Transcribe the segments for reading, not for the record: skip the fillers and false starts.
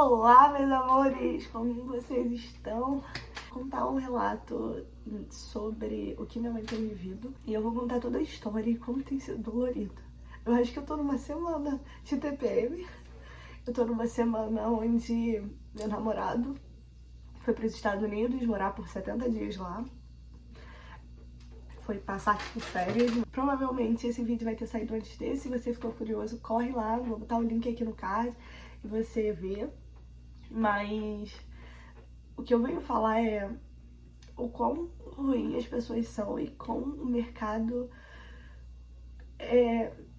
Olá, meus amores! Como vocês estão? Vou contar um relato sobre o que minha mãe tem vivido. E eu vou contar toda a história e como tem sido dolorido. Eu acho que eu tô numa semana de TPM. Eu tô numa semana onde meu namorado foi para os Estados Unidos morar por 70 dias lá. Foi passar por férias. Provavelmente esse vídeo vai ter saído antes desse. Se você ficou curioso, corre lá. Vou botar o link aqui no card e você vê. Mas o que eu venho falar é o quão ruim as pessoas são e como o mercado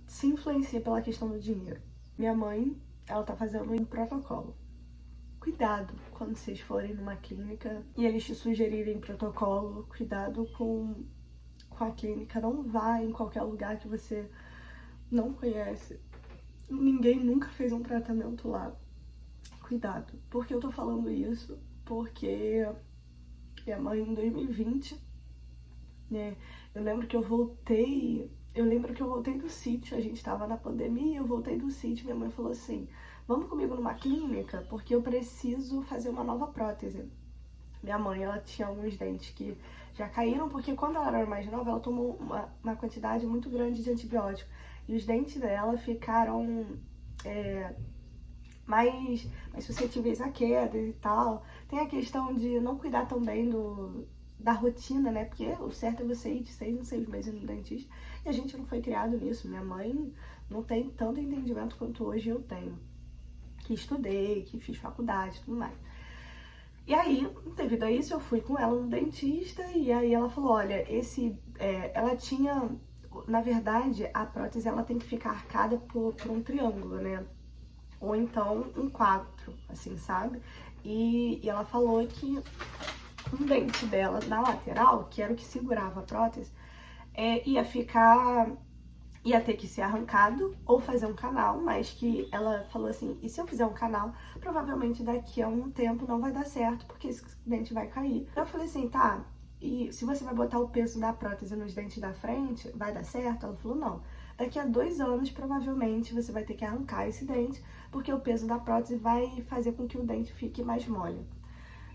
se influencia pela questão do dinheiro. Minha mãe, ela tá fazendo um protocolo. Cuidado quando vocês forem numa clínica e eles te sugerirem protocolo. Cuidado com a clínica. Não vá em qualquer lugar que você não conhece. Ninguém nunca fez um tratamento lá. Cuidado. Por que eu tô falando isso? Porque minha mãe, em 2020, né, eu lembro que eu voltei do sítio, a gente tava na pandemia, eu voltei do sítio, minha mãe falou assim, vamos comigo numa clínica, porque eu preciso fazer uma nova prótese. Minha mãe, ela tinha alguns dentes que já caíram, porque quando ela era mais nova, ela tomou uma quantidade muito grande de antibiótico. E os dentes dela ficaram mais suscetíveis a quedas e tal. Tem a questão de não cuidar tão bem da rotina, né? Porque o certo é você ir de 6 em 6 meses no dentista. E a gente não foi criado nisso. Minha mãe não tem tanto entendimento quanto hoje eu tenho. Que estudei, que fiz faculdade e tudo mais. E aí, devido a isso, eu fui com ela no dentista e aí ela falou, olha, ela tinha, na verdade, a prótese ela tem que ficar arcada por um triângulo, né? Ou então um 4, assim, sabe? E ela falou que um dente dela, na lateral, que era o que segurava a prótese, ia ter que ser arrancado ou fazer um canal, mas que ela falou assim, e se eu fizer um canal, provavelmente daqui a um tempo não vai dar certo, porque esse dente vai cair. Eu falei assim, tá, e se você vai botar o peso da prótese nos dentes da frente, vai dar certo? Ela falou, não. Daqui a 2 anos, provavelmente, você vai ter que arrancar esse dente, porque o peso da prótese vai fazer com que o dente fique mais mole.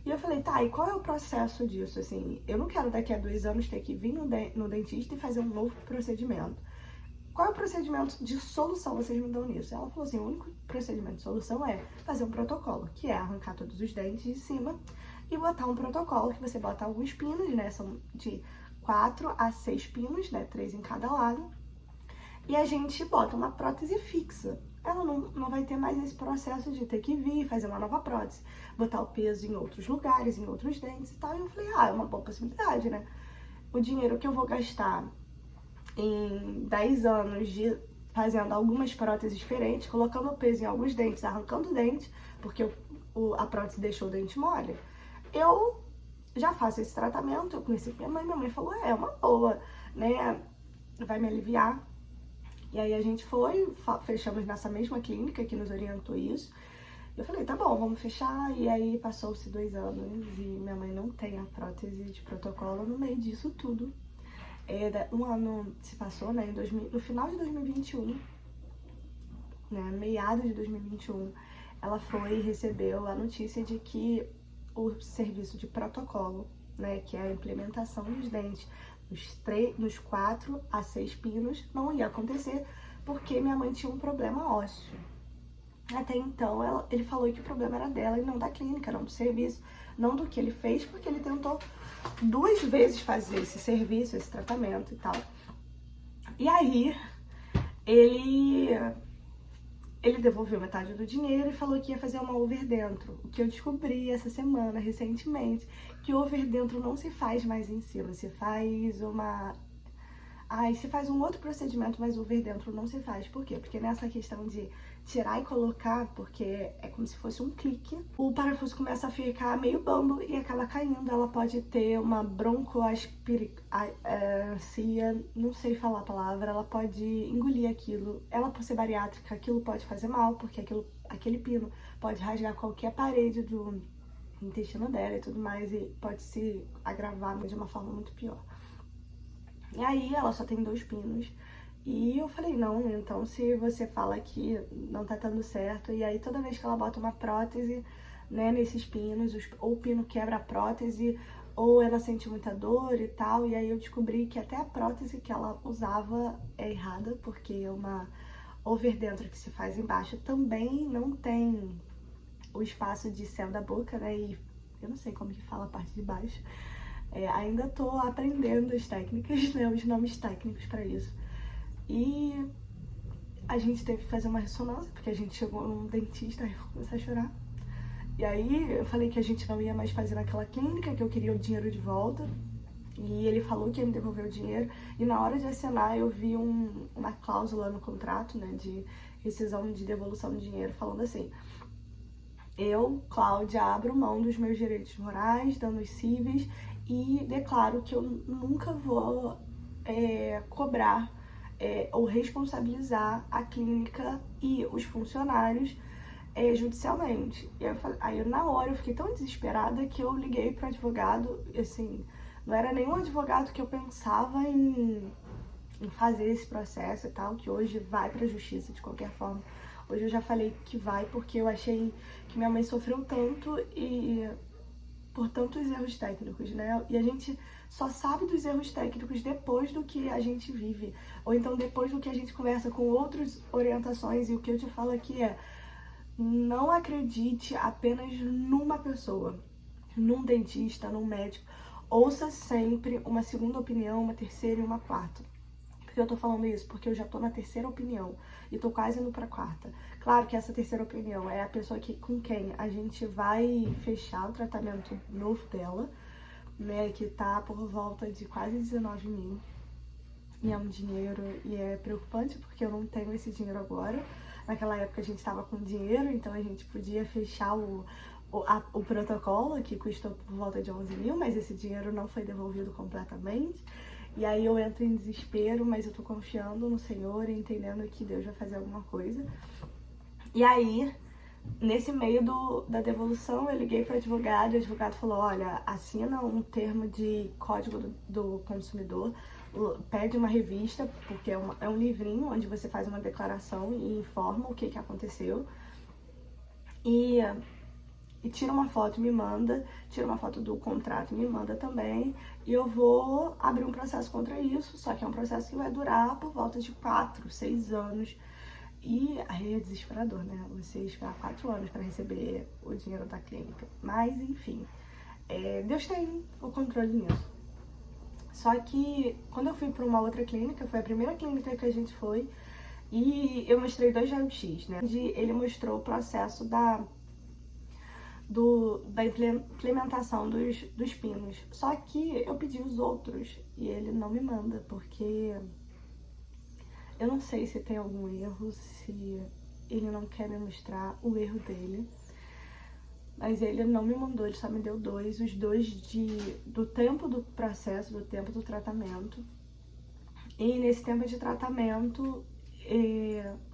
E eu falei, tá, e qual é o processo disso? Assim, eu não quero daqui a 2 anos ter que vir no dentista e fazer um novo procedimento. Qual é o procedimento de solução vocês me dão nisso? Ela falou assim, o único procedimento de solução é fazer um protocolo, que é arrancar todos os dentes de cima e botar um protocolo que você bota alguns pinos, né? São de 4 a 6 pinos, né? 3 em cada lado. E a gente bota uma prótese fixa. Ela não vai ter mais esse processo de ter que vir, fazer uma nova prótese, botar o peso em outros lugares, em outros dentes e tal. E eu falei, é uma boa possibilidade, né? O dinheiro que eu vou gastar em 10 anos de fazendo algumas próteses diferentes, colocando o peso em alguns dentes, arrancando o dente, porque a prótese deixou o dente mole, eu já faço esse tratamento. Eu conheci minha mãe falou, é uma boa, né, vai me aliviar. E aí a gente foi, fechamos nessa mesma clínica que nos orientou isso. Eu falei, tá bom, vamos fechar. E aí passou-se 2 anos e minha mãe não tem a prótese de protocolo no meio disso tudo. Um ano se passou, né, no final de 2021, né, meados de 2021, ela foi e recebeu a notícia de que o serviço de protocolo, né, que é a implementação dos dentes nos 4 a 6 pinos, não ia acontecer porque minha mãe tinha um problema ósseo. Até então, ele falou que o problema era dela e não da clínica, não do serviço, não do que ele fez, porque ele tentou 2 vezes fazer esse serviço, esse tratamento e tal. E aí, ele devolveu metade do dinheiro e falou que ia fazer uma over dentro. O que eu descobri essa semana, recentemente, que over dentro não se faz mais em cima, se faz se faz um outro procedimento, mas o over dentro não se faz. Por quê? Porque nessa questão de tirar e colocar, porque é como se fosse um clique, o parafuso começa a ficar meio bambo e acaba caindo. Ela pode ter uma broncoaspiracia, não sei falar a palavra, ela pode engolir aquilo. Ela, por ser bariátrica, aquilo pode fazer mal, porque aquele pino pode rasgar qualquer parede do intestino dela e tudo mais, e pode se agravar de uma forma muito pior. E aí ela só tem 2 pinos E eu falei, não, então se você fala que não tá dando certo, e aí toda vez que ela bota uma prótese, né, nesses pinos, ou o pino quebra a prótese, ou ela sente muita dor e tal, e aí eu descobri que até a prótese que ela usava é errada, porque uma over dentro que se faz embaixo também não tem o espaço de céu da boca, né, e eu não sei como que fala a parte de baixo. Ainda tô aprendendo as técnicas, né, os nomes técnicos para isso. E a gente teve que fazer uma ressonância, porque a gente chegou num dentista e começou a chorar. E aí eu falei que a gente não ia mais fazer naquela clínica, que eu queria o dinheiro de volta. E ele falou que ia me devolver o dinheiro. E na hora de assinar eu vi uma cláusula no contrato, né, de rescisão de devolução de dinheiro, falando assim: eu, Cláudia, abro mão dos meus direitos morais, danos cíveis e declaro que eu nunca vou cobrar ou responsabilizar a clínica e os funcionários judicialmente. E aí, na hora, eu fiquei tão desesperada que eu liguei para o advogado, assim, não era nenhum advogado que eu pensava em fazer esse processo e tal, que hoje vai para a justiça de qualquer forma. Hoje eu já falei que vai porque eu achei que minha mãe sofreu tanto e por tantos erros técnicos, né? E a gente só sabe dos erros técnicos depois do que a gente vive, ou então depois do que a gente conversa com outras orientações. E o que eu te falo aqui é: não acredite apenas numa pessoa, num dentista, num médico. Ouça sempre uma segunda opinião, uma terceira e uma quarta. Por que eu tô falando isso? Porque eu já tô na terceira opinião e tô quase indo pra quarta. Claro que essa terceira opinião é a pessoa com quem a gente vai fechar o tratamento novo dela, né? Que tá por volta de quase 19 mil. E é um dinheiro, e é preocupante porque eu não tenho esse dinheiro agora. Naquela época a gente tava com dinheiro, então a gente podia fechar o protocolo, que custou por volta de 11 mil, mas esse dinheiro não foi devolvido completamente. E aí eu entro em desespero, mas eu tô confiando no Senhor e entendendo que Deus vai fazer alguma coisa. E aí, nesse meio da devolução, eu liguei para o advogado falou: olha, assina um termo de código do consumidor, pede uma revista, porque é um livrinho onde você faz uma declaração e informa o que aconteceu. E tira uma foto e me manda, tira uma foto do contrato e me manda também, e eu vou abrir um processo contra isso, só que é um processo que vai durar por volta de 4, 6 anos, e aí é desesperador, né, você esperar 4 anos para receber o dinheiro da clínica, mas enfim, Deus tem o controle nisso. Só que quando eu fui para uma outra clínica, foi a primeira clínica que a gente foi, e eu mostrei 2 raio-x, né, onde ele mostrou o processo da implementação dos pinos. Só que eu pedi os outros e ele não me manda, porque eu não sei se tem algum erro, se ele não quer me mostrar o erro dele. Mas ele não me mandou, ele só me deu 2, os 2 do tempo do processo, do tempo do tratamento. E nesse tempo de tratamento,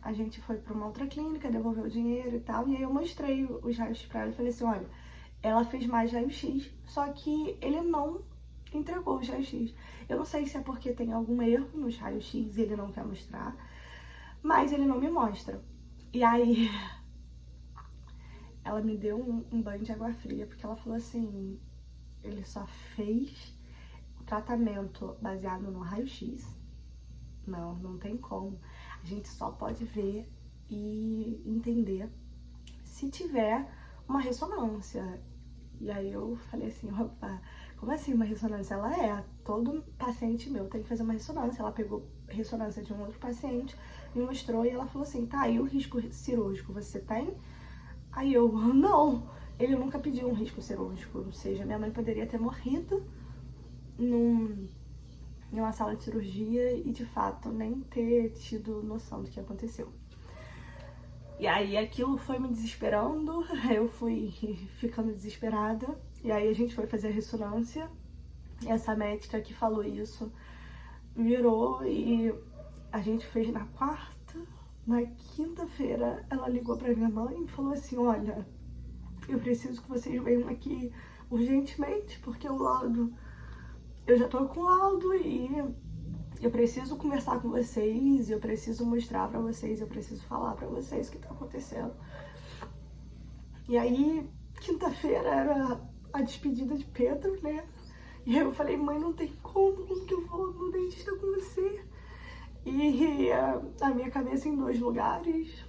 a gente foi para uma outra clínica, devolveu o dinheiro e tal, e aí eu mostrei os raios-x pra ela e falei assim: olha, ela fez mais raio-x, só que ele não entregou os raios-x. Eu não sei se é porque tem algum erro nos raios-x e ele não quer mostrar, mas ele não me mostra. E aí ela me deu um banho de água fria, porque ela falou assim: ele só fez o tratamento baseado no raio-x. Não tem como. A gente só pode ver e entender se tiver uma ressonância. E aí eu falei assim: opa, como assim uma ressonância? Ela todo paciente meu tem que fazer uma ressonância. Ela pegou ressonância de um outro paciente, me mostrou e ela falou assim: tá, e o risco cirúrgico você tem? Aí eu: não, ele nunca pediu um risco cirúrgico, ou seja, minha mãe poderia ter morrido em uma sala de cirurgia e de fato nem ter tido noção do que aconteceu. E aí aquilo foi me desesperando, eu fui ficando desesperada, e aí a gente foi fazer a ressonância, e essa médica que falou isso virou e a gente fez na quarta. Na quinta-feira ela ligou pra minha mãe e falou assim: olha, eu preciso que vocês venham aqui urgentemente, porque o laudo, eu já tô com o laudo e eu preciso conversar com vocês, eu preciso mostrar pra vocês, eu preciso falar pra vocês o que tá acontecendo. E aí, quinta-feira era a despedida de Pedro, né? E aí eu falei, mãe, não tem como que eu vou no dentista com você? E a minha cabeça em 2 lugares,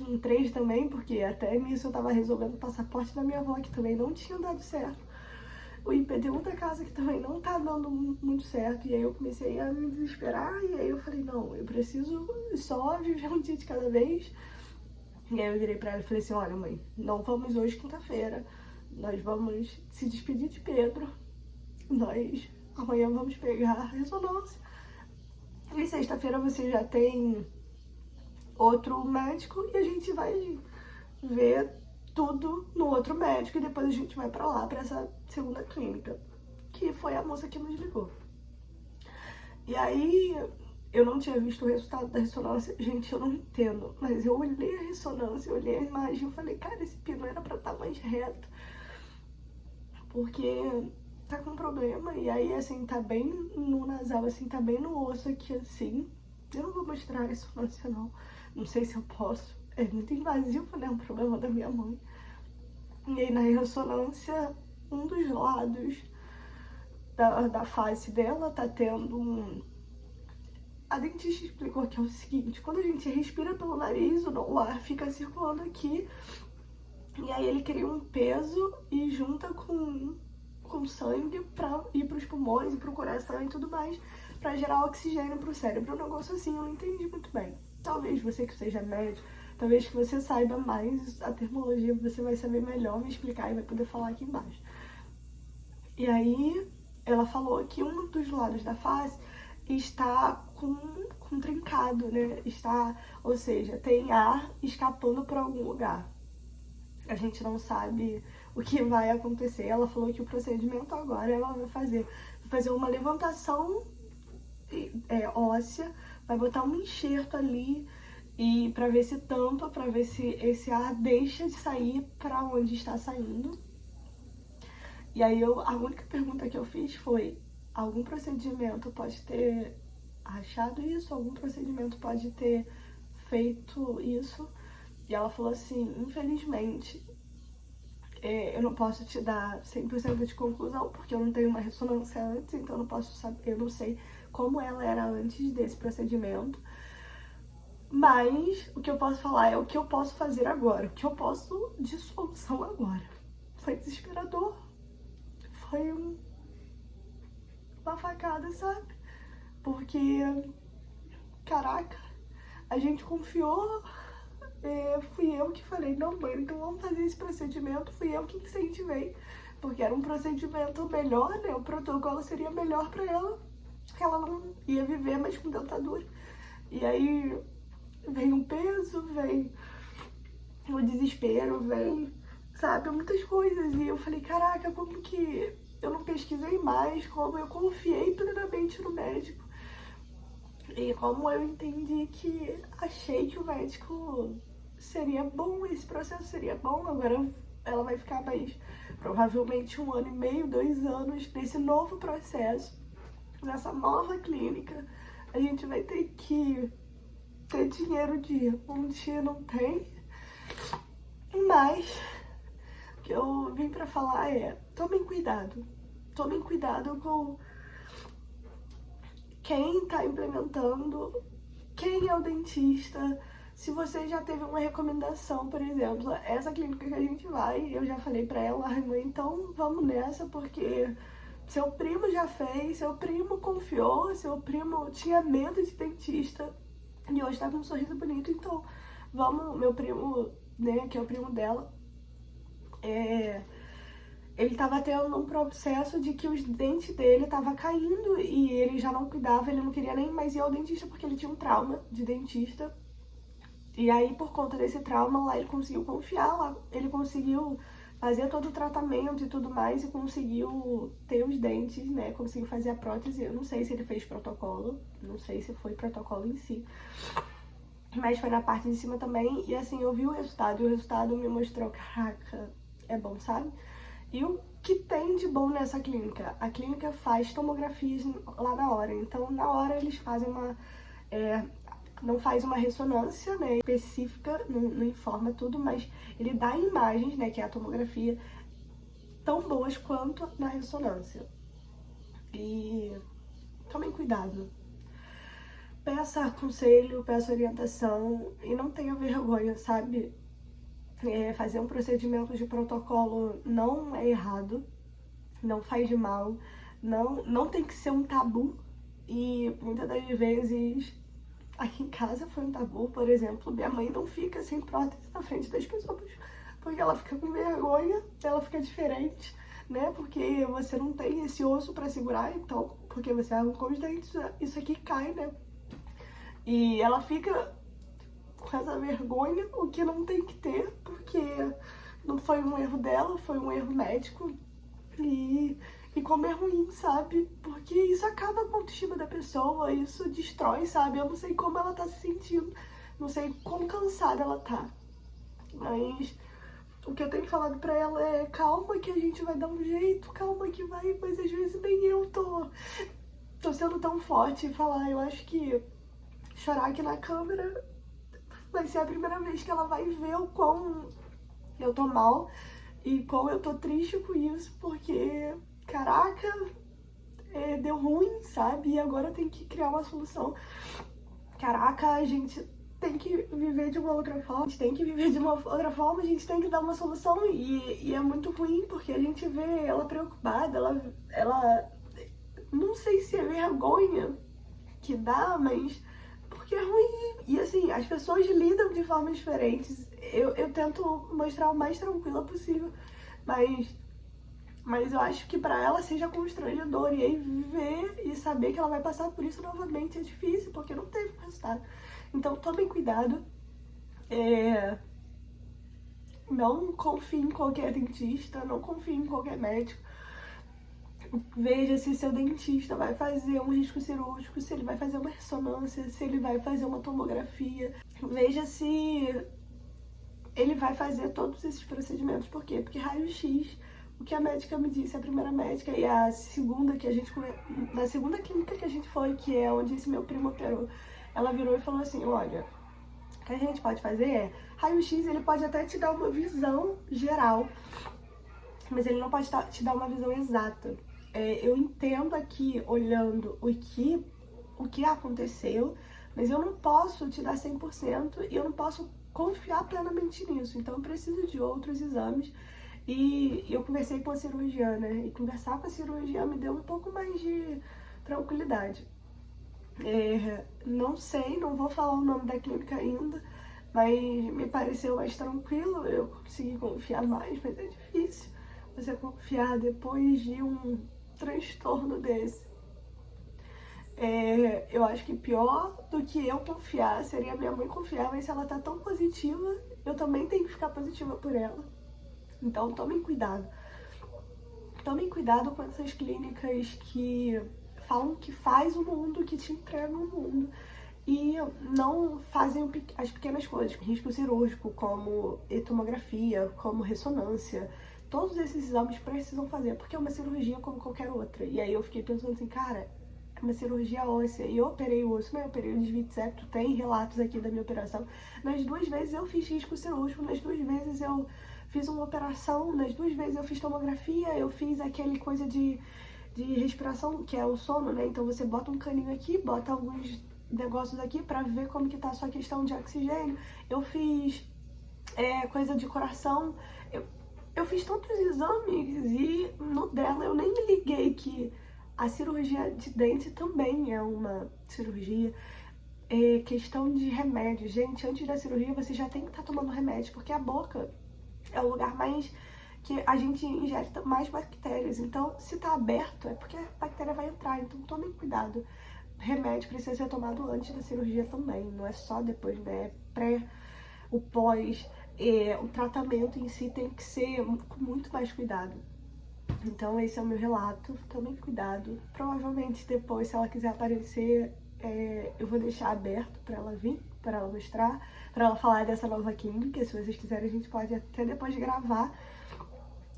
em 3 também, porque até nisso eu tava resolvendo o passaporte da minha avó, que também não tinha dado certo. O IPTU da casa, que também não tá dando muito certo. E aí eu comecei a me desesperar, e aí eu falei, não, eu preciso só viver um dia de cada vez. E aí eu virei pra ela e falei assim, olha, mãe, não vamos hoje quinta-feira, nós vamos se despedir de Pedro, nós amanhã vamos pegar a ressonância. E sexta-feira você já tem outro médico e a gente vai ver tudo no outro médico e depois a gente vai pra lá, pra essa segunda clínica, que foi a moça que nos ligou. E aí eu não tinha visto o resultado da ressonância, gente, eu não entendo, mas eu olhei a ressonância, eu olhei a imagem, eu falei, cara, esse pino era pra estar mais reto, porque tá com problema, e aí, assim, tá bem no nasal, assim, tá bem no osso aqui, assim. Eu não vou mostrar a ressonância, não sei se eu posso, é muito invasivo, né, um problema da minha mãe. E aí, na ressonância, um dos lados da face dela tá tendo um... A dentista explicou que é o seguinte, quando a gente respira pelo nariz, o ar fica circulando aqui, e aí ele cria um peso e junta com sangue pra ir pros pulmões e pro coração e tudo mais, pra gerar oxigênio pro cérebro. Um negócio assim, eu não entendi muito bem. Talvez você que seja médico, talvez que você saiba mais a terminologia, você vai saber melhor me explicar e vai poder falar aqui embaixo. E aí, ela falou que um dos lados da face está com trincado, né? Ou seja, tem ar escapando para algum lugar. A gente não sabe o que vai acontecer. Ela falou que o procedimento agora ela vai fazer uma levantação óssea, vai botar um enxerto ali e para ver se tampa, para ver se esse ar deixa de sair para onde está saindo. E aí a única pergunta que eu fiz foi: algum procedimento pode ter achado isso? Algum procedimento pode ter feito isso? E ela falou assim, infelizmente, eu não posso te dar 100% de conclusão, porque eu não tenho uma ressonância antes, então eu não posso saber, eu não sei como ela era antes desse procedimento. Mas o que eu posso falar é o que eu posso fazer agora, o que eu posso de solução agora. Foi desesperador, foi uma facada, sabe? Porque, caraca, a gente confiou, fui eu que falei, não, mãe, então vamos fazer esse procedimento, fui eu que incentivei, porque era um procedimento melhor, né? O protocolo seria melhor pra ela, porque ela não ia viver mais com dentadura. E aí vem o peso, vem o desespero, vem, sabe, muitas coisas. E eu falei, caraca, como que eu não pesquisei mais, como eu confiei plenamente no médico. E como eu entendi que achei que o médico seria bom, esse processo seria bom, agora ela vai ficar mais, provavelmente 1 ano e meio, 2 anos nesse novo processo, nessa nova clínica. A gente vai ter que ter dinheiro de um dia não tem, mas o que eu vim pra falar é, tomem cuidado com quem tá implementando, quem é o dentista. Se você já teve uma recomendação, por exemplo, essa clínica que a gente vai, eu já falei pra ela, ai mãe, então vamos nessa, porque seu primo já fez, seu primo confiou, seu primo tinha medo de dentista e hoje tá com um sorriso bonito, então vamos, meu primo, né, que é o primo dela, ele tava tendo um processo de que os dentes dele tava caindo e ele já não cuidava, ele não queria nem mais ir ao dentista porque ele tinha um trauma de dentista. E aí, por conta desse trauma, lá ele conseguiu confiar, lá ele conseguiu fazer todo o tratamento e tudo mais e conseguiu ter os dentes, né, conseguiu fazer a prótese. Eu não sei se ele fez protocolo, não sei se foi protocolo em si, mas foi na parte de cima também. E assim, eu vi o resultado e o resultado me mostrou, caraca, é bom, sabe? E o que tem de bom nessa clínica? A clínica faz tomografias lá na hora, então na hora eles fazem não faz uma ressonância, né, específica, não informa tudo, mas ele dá imagens, né, que é a tomografia, tão boas quanto na ressonância. E tomem cuidado. Peça conselho, peça orientação e não tenha vergonha, sabe? Fazer um procedimento de protocolo não é errado, não faz mal, não tem que ser um tabu. E muitas das vezes, aqui em casa foi um tabu, por exemplo, minha mãe não fica sem prótese na frente das pessoas, porque ela fica com vergonha, ela fica diferente, né? Porque você não tem esse osso pra segurar, então, porque você arrancou os dentes, isso aqui cai, né? E ela fica com essa vergonha, o que não tem que ter, porque não foi um erro dela, foi um erro médico. E como é ruim, sabe? Porque isso acaba com a autoestima da pessoa, isso destrói, sabe? Eu não sei como ela tá se sentindo, não sei quão cansada ela tá. Mas o que eu tenho falado pra ela é calma que a gente vai dar um jeito, calma que vai, mas às vezes nem eu tô sendo tão forte e falar, eu acho que chorar aqui na câmera vai ser a primeira vez que ela vai ver o quão eu tô mal e quão eu tô triste com isso, porque, caraca, deu ruim, sabe? E agora tem que criar uma solução. Caraca, a gente tem que viver de uma outra forma, a gente tem que viver de uma outra forma, a gente tem que dar uma solução e é muito ruim, porque a gente vê ela preocupada, ela não sei se é vergonha que dá, mas porque é ruim. E assim, as pessoas lidam de formas diferentes. Eu tento mostrar o mais tranquila possível, mas eu acho que pra ela seja constrangedor. E aí ver e saber que ela vai passar por isso novamente é difícil, porque não teve resultado. Então tomem cuidado. Não confie em qualquer dentista, não confie em qualquer médico. Veja se seu dentista vai fazer um risco cirúrgico, se ele vai fazer uma ressonância, se ele vai fazer uma tomografia. Veja se ele vai fazer todos esses procedimentos. Por quê? Porque raio-x, o que a médica me disse, a primeira médica e a segunda que a gente... Na segunda clínica que a gente foi, que é onde esse meu primo operou, ela virou e falou assim, olha, o que a gente pode fazer é... Raio-x, ele pode até te dar uma visão geral, mas ele não pode te dar uma visão exata. Eu entendo aqui, olhando o que aconteceu, mas eu não posso te dar 100% e eu não posso confiar plenamente nisso. Então eu preciso de outros exames. E eu conversei com a cirurgiã, né? E conversar com a cirurgiã me deu um pouco mais de tranquilidade. Não sei, não vou falar o nome da clínica ainda, mas me pareceu mais tranquilo, eu consegui confiar mais, mas é difícil você confiar depois de um transtorno desse. Eu acho que pior do que eu confiar seria minha mãe confiar, mas se ela tá tão positiva, eu também tenho que ficar positiva por ela. Então tomem cuidado. Tomem cuidado com essas clínicas que falam que faz o mundo, que te entregam o mundo e não fazem as pequenas coisas, risco cirúrgico, como tomografia, como ressonância. Todos esses exames precisam fazer, porque é uma cirurgia como qualquer outra. E aí eu fiquei pensando assim, cara, é uma cirurgia óssea. E eu operei o osso, né? Eu operei o desvio de septo, tem relatos aqui da minha operação. Nas 2 vezes eu fiz risco cirúrgico, nas 2 vezes eu fiz uma operação, nas 2 vezes eu fiz tomografia, eu fiz aquele coisa de respiração, que é o sono, né? Então você bota um caninho aqui, bota alguns negócios aqui pra ver como que tá a sua questão de oxigênio. Eu fiz coisa de coração, eu fiz tantos exames e no dela eu nem me liguei que a cirurgia de dente também é uma cirurgia. Questão de remédio. Gente, antes da cirurgia você já tem que estar tomando remédio, porque a boca é o lugar mais que a gente ingere mais bactérias. Então, se tá aberto, é porque a bactéria vai entrar. Então, tomem cuidado. Remédio precisa ser tomado antes da cirurgia também. Não é só depois, né? O pós. O tratamento em si tem que ser com muito mais cuidado. Então esse é o meu relato, tomem cuidado. Provavelmente depois, se ela quiser aparecer, eu vou deixar aberto pra ela vir, pra ela mostrar, pra ela falar dessa nova clínica. Se vocês quiserem, a gente pode até depois gravar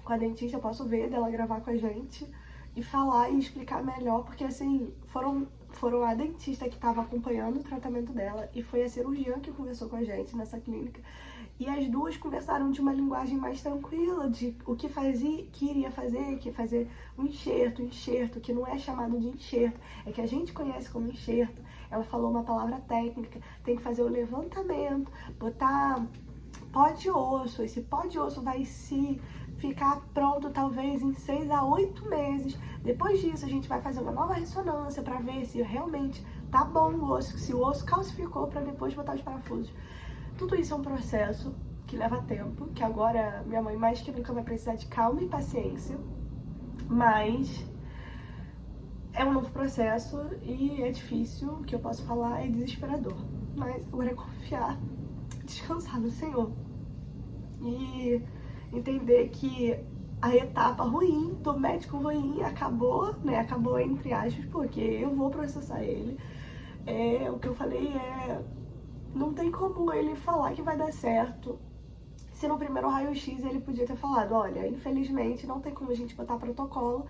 com a dentista, eu posso ver dela gravar com a gente e falar e explicar melhor, porque assim, foram a dentista que estava acompanhando o tratamento dela e foi a cirurgiã que conversou com a gente nessa clínica. E as duas conversaram de uma linguagem mais tranquila, de o que fazia, que iria fazer, que fazer um enxerto, que não é chamado de enxerto, é que a gente conhece como enxerto. Ela falou uma palavra técnica, tem que fazer o levantamento, botar pó de osso, esse pó de osso vai se ficar pronto talvez em 6 a 8 meses. Depois disso a gente vai fazer uma nova ressonância para ver se realmente tá bom o osso, se o osso calcificou, para depois botar os parafusos. Tudo isso é um processo que leva tempo, que agora minha mãe mais que nunca vai precisar de calma e paciência, mas é um novo processo e é difícil, o que eu posso falar é desesperador, mas agora é confiar, descansar no Senhor e entender que a etapa ruim do médico ruim acabou, né? Acabou entre aspas, porque eu vou processar ele. O que eu falei não tem como ele falar que vai dar certo. Se no primeiro raio-x ele podia ter falado, olha, infelizmente não tem como a gente botar protocolo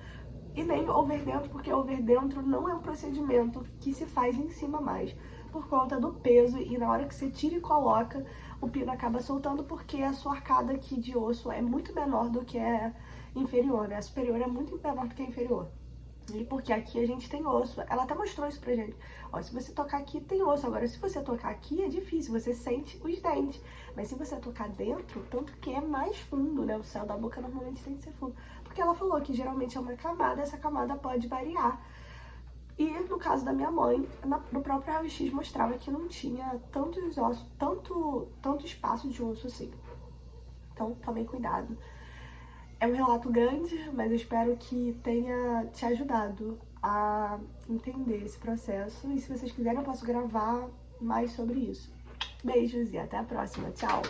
e nem over dentro, porque over dentro não é um procedimento que se faz em cima mais, por conta do peso, e na hora que você tira e coloca, o pino acaba soltando porque a sua arcada aqui de osso é muito menor do que a inferior, né? A superior é muito menor do que a inferior. E porque aqui a gente tem osso. Ela até mostrou isso pra gente. Ó, se você tocar aqui, tem osso. Agora, se você tocar aqui, é difícil. Você sente os dentes. Mas se você tocar dentro, tanto que é mais fundo, né? O céu da boca normalmente tem que ser fundo. Porque ela falou que geralmente é uma camada. Essa camada pode variar. E no caso da minha mãe, no próprio raio-x mostrava que não tinha tantos ossos, tanto espaço de osso assim. Então, tomem cuidado. É um relato grande, mas eu espero que tenha te ajudado a entender esse processo. E se vocês quiserem, eu posso gravar mais sobre isso. Beijos e até a próxima. Tchau!